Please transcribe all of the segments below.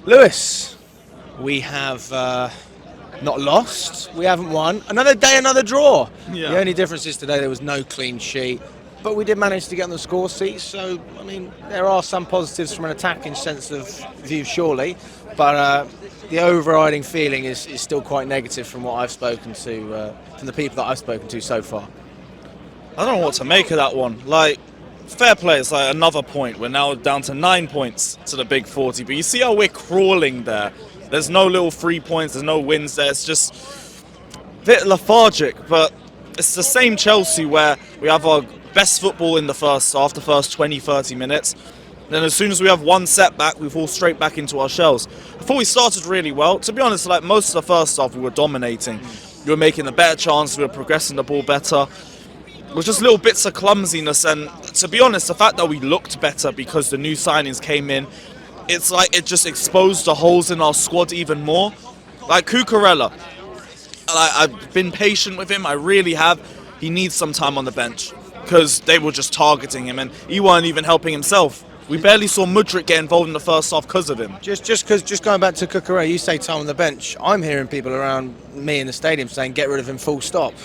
Lewis, we have not lost, we haven't won. Another day, another draw. Yeah. The only difference is today there was no clean sheet, but we did manage to get on the score sheet. So, I mean, there are some positives from an attacking sense of view, surely, but the overriding feeling is still quite negative from what I've spoken to, from the people that I've spoken to so far. I don't know what to make of that one. Like, fair play, it's like another point. We're now down to 9 points to the big 40. But you see how we're crawling there. There's no little 3 points, there's no wins there. It's just a bit lethargic. But it's the same Chelsea where we have our best football in the first half, the first 20, 30 minutes. Then as soon as we have one setback, we fall straight back into our shells. I thought we started really well. To be honest, like most of the first half, we were dominating. We were making the better chances, we were progressing the ball better. It was just little bits of clumsiness, and to be honest, the fact that we looked better because the new signings came in, it's like it just exposed the holes in our squad even more. Like Cucurella, I've been patient with him, I really have. He needs some time on the bench because they were just targeting him and he weren't even helping himself. We barely saw Mudryk get involved in the first half because of him. Just going back to Cucurella, you say time on the bench. I'm hearing people around me in the stadium saying get rid of him full stop.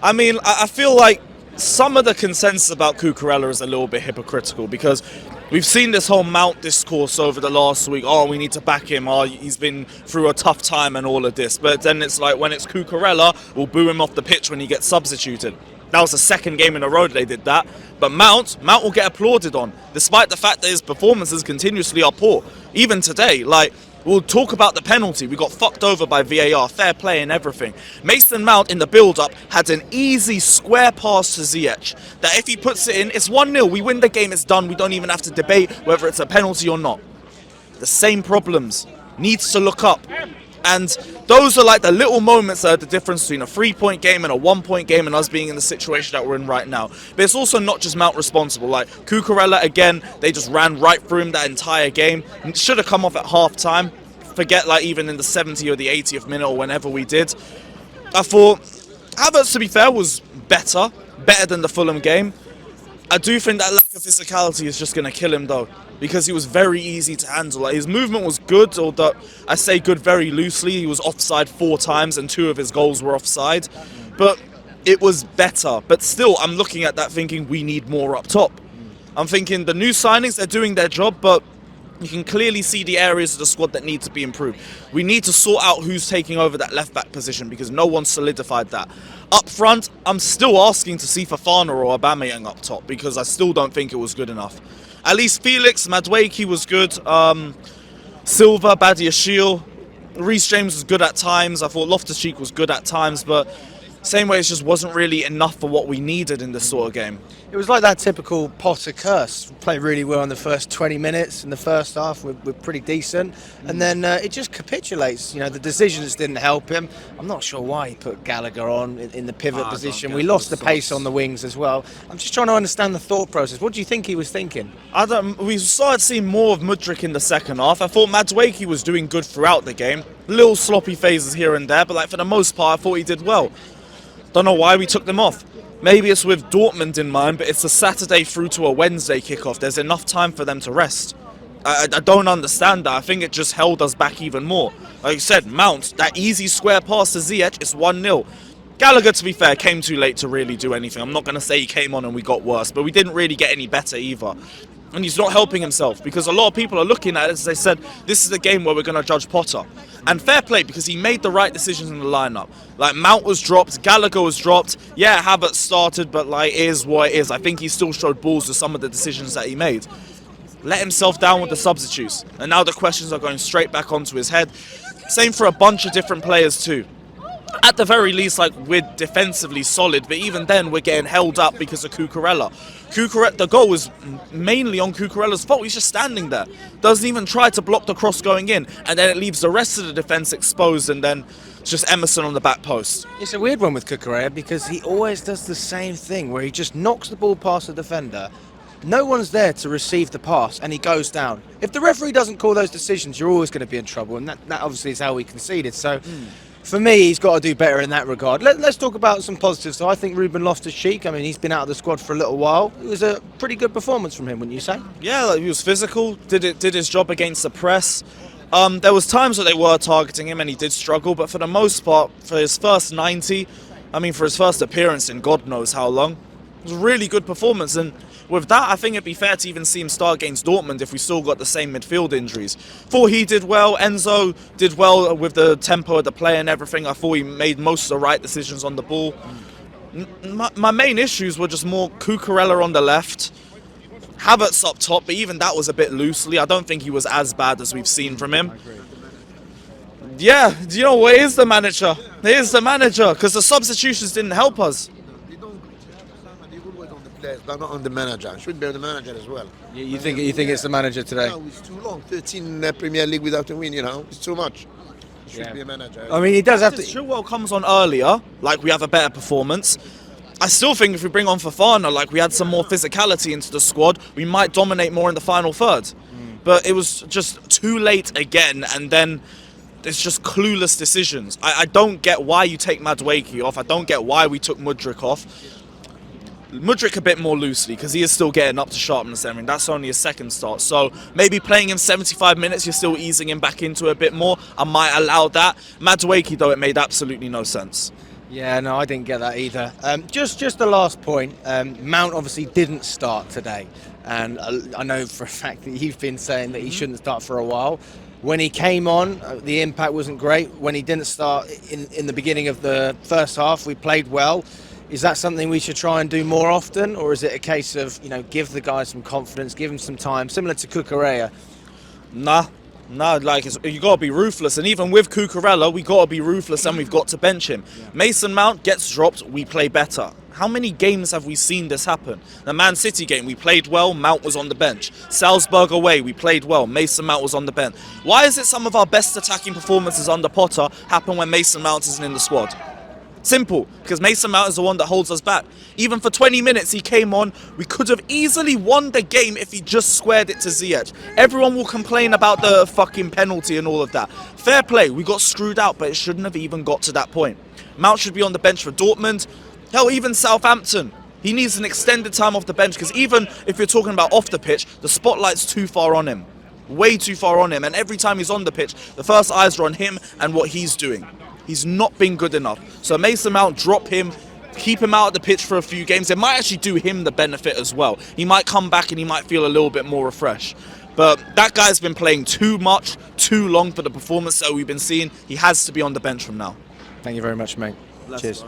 I mean, I feel like some of the consensus about Cucurella is a little bit hypocritical because we've seen this whole Mount discourse over the last week. Oh, we need to back him. Oh, he's been through a tough time and all of this. But then it's like when it's Cucurella, we'll boo him off the pitch when he gets substituted. That was the second game in a row that they did that. But Mount will get applauded on, despite the fact that his performances continuously are poor. Even today, like, we'll talk about the penalty. We got fucked over by VAR, fair play and everything. Mason Mount in the build-up had an easy square pass to Ziyech that if he puts it in, it's 1-0. We win the game, it's done. We don't even have to debate whether it's a penalty or not. The same problems. Needs to look up. And those are like the little moments that are the difference between a 3-point game and a 1-point game and us being in the situation that we're in right now. But it's also not just Mount responsible. Like Cucurella, again, they just ran right through him that entire game. Should have come off at half-time. Forget like even in the 70th or the 80th minute or whenever we did. I thought Havertz, to be fair, was better than the Fulham game. I do think that lack of physicality is just going to kill him though, because he was very easy to handle. Like, his movement was good, although I say good very loosely. He was offside 4 times and 2 of his goals were offside. But it was better. But still, I'm looking at that thinking we need more up top. I'm thinking the new signings, they're doing their job, but you can clearly see the areas of the squad that need to be improved. We need to sort out who's taking over that left-back position because no one's solidified that. Up front, I'm still asking to see Fofana or Aubameyang up top because I still don't think it was good enough. At least Felix, Madueke was good. Silva, Badiashile, Reece James was good at times. I thought Loftus-Cheek was good at times, but same way it just wasn't really enough for what we needed in this sort of game. It was like that typical Potter curse. We played really well in the first 20 minutes. In the first half, we're pretty decent. And then it just capitulates. You know, the decisions didn't help him. I'm not sure why he put Gallagher on in the pivot position. We lost the pace on the wings as well. I'm just trying to understand the thought process. What do you think he was thinking? We started seeing more of Mudryk in the second half. I thought Madueke was doing good throughout the game. Little sloppy phases here and there, but like for the most part, I thought he did well. Don't know why we took them off. Maybe it's with Dortmund in mind, but it's a Saturday through to a Wednesday kickoff. There's enough time for them to rest. I don't understand that. I think it just held us back even more. Like you said, Mount, that easy square pass to Ziyech, it's 1-0. Gallagher, to be fair, came too late to really do anything. I'm not going to say he came on and we got worse, but we didn't really get any better either. And he's not helping himself because a lot of people are looking at it as they said, this is a game where we're going to judge Potter. And fair play because he made the right decisions in the lineup. Like Mount was dropped, Gallagher was dropped. Yeah, Havertz started, but like it is what it is. I think he still showed balls with some of the decisions that he made. Let himself down with the substitutes. And now the questions are going straight back onto his head. Same for a bunch of different players too. At the very least, like, we're defensively solid, but even then we're getting held up because of Cucurella. The goal was mainly on Cucurella's fault. He's just standing there. Doesn't even try to block the cross going in, and then it leaves the rest of the defence exposed, and then it's just Emerson on the back post. It's a weird one with Cucurella because he always does the same thing where he just knocks the ball past the defender. No one's there to receive the pass, and he goes down. If the referee doesn't call those decisions, you're always going to be in trouble, and that obviously is how we conceded. So, for me, he's got to do better in that regard. Let's talk about some positives. So I think Ruben Loftus-Cheek, I mean, he's been out of the squad for a little while. It was a pretty good performance from him, wouldn't you say? Yeah, like, he was physical, did his job against the press. There was times that they were targeting him and he did struggle, but for the most part, for his first 90, I mean for his first appearance in God knows how long, it was a really good performance. And with that, I think it'd be fair to even see him start against Dortmund if we still got the same midfield injuries. Thought he did well. Enzo did well with the tempo of the play and everything. I thought he made most of the right decisions on the ball. My main issues were just more Cucurella on the left, Havertz up top, but even that was a bit loosely. I don't think he was as bad as we've seen from him. Yeah, do you know what? Here's the manager. Here's the manager, because the substitutions didn't help us. They don't they always on the players, but not on the manager. Should be on the manager as well. You think it's the manager today? No, it's too long. 13 Premier League without a win, it's too much. It should be a manager. I mean, he does have to. If Chilwell comes on earlier, like we have a better performance, I still think if we bring on Fofana, like we had some more physicality into the squad, we might dominate more in the final third. But it was just too late again, and then it's just clueless decisions. I don't get why you take Madueke off. I don't get why we took Mudryk off. Mudryk a bit more loosely, because he is still getting up to sharpness, and that's only his second start. So maybe playing him 75 minutes, you're still easing him back into a bit more. I might allow that. Madueke, though, it made absolutely no sense. Yeah, no, I didn't get that either. Just the last point. Mount obviously didn't start today, and I know for a fact that you've been saying that he shouldn't start for a while. When he came on, the impact wasn't great. When he didn't start in the beginning of the first half, we played well. Is that something we should try and do more often, or is it a case of give the guys some confidence, give him some time, similar to Cucurella? Nah, like you gotta be ruthless, and even with Cucurella, we gotta be ruthless, and we've got to bench him. Yeah. Mason Mount gets dropped, we play better. How many games have we seen this happen? The Man City game, we played well, Mount was on the bench. Salzburg away, we played well, Mason Mount was on the bench. Why is it some of our best attacking performances under Potter happen when Mason Mount isn't in the squad? Simple, because Mason Mount is the one that holds us back. Even for 20 minutes he came on, we could have easily won the game if he just squared it to Ziyech. Everyone will complain about the fucking penalty and all of that. Fair play, we got screwed out, but it shouldn't have even got to that point. Mount should be on the bench for Dortmund. Hell, even Southampton. He needs an extended time off the bench, because even if you're talking about off the pitch, the spotlight's too far on him. Way too far on him, and every time he's on the pitch, the first eyes are on him and what he's doing. He's not been good enough. So Mason Mount, drop him, keep him out of the pitch for a few games. It might actually do him the benefit as well. He might come back and he might feel a little bit more refreshed. But that guy's been playing too much, too long for the performance that we've been seeing. He has to be on the bench from now. Thank you very much, mate. Cheers.